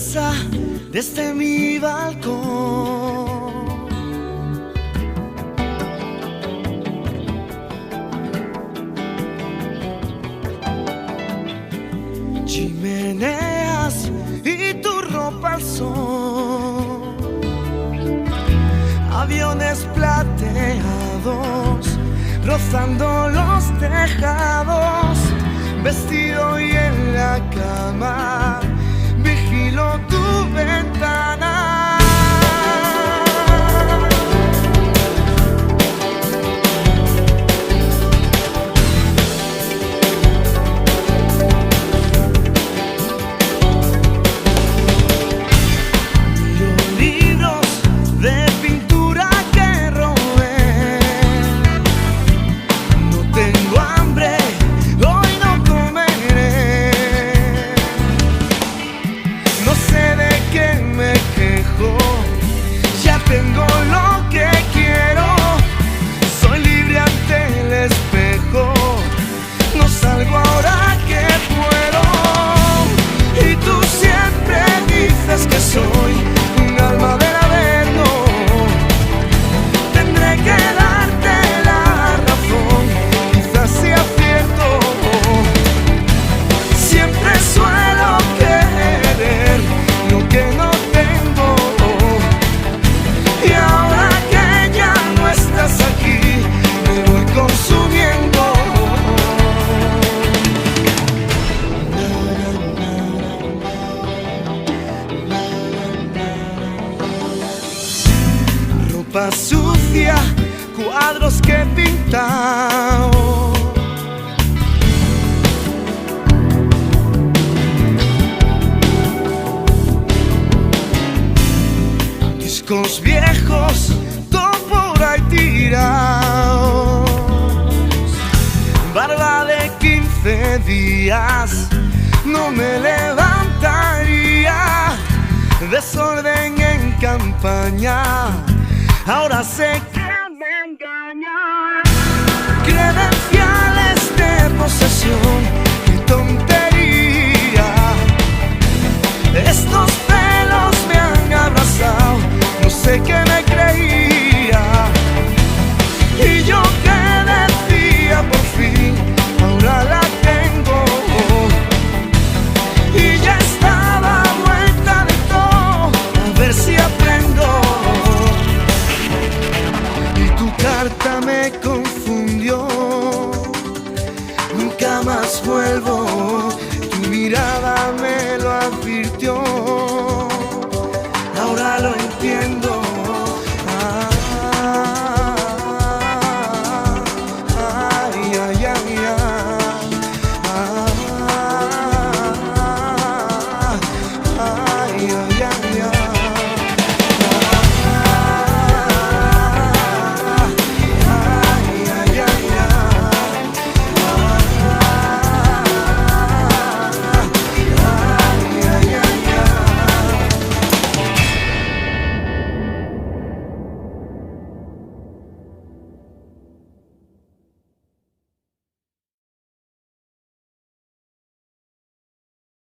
casa desde mi balcón. Chimeneas y tu ropa al sol, aviones plateados rozando los tejados, vestido y en la cama vigilo tu ventana. Tengo lo que quiero, soy libre ante el espejo, no salgo ahora que puedo. Y tú siempre dices que soy un alma del averno, tendré que darte la razón, quizás sea cierto. Siempre suelo querer lo que no tengo. Y ahora que ya no estás aquí, me voy consumiendo. Ropa sucia, cuadros que he pintado, discos viejos, todo por ahí tirados, barba de 15 días, no me levantaría, desorden en campaña, ahora sé que me engañan. Credenciales de posesión, qué tontería, estos pelos me han abrazado, no sé qué me creía. Y yo que decía por fin, ahora la tengo. Y ya estaba vuelta de todo, a ver si aprendo. Y tu carta me confundió, nunca más vuelvo. Tu mirada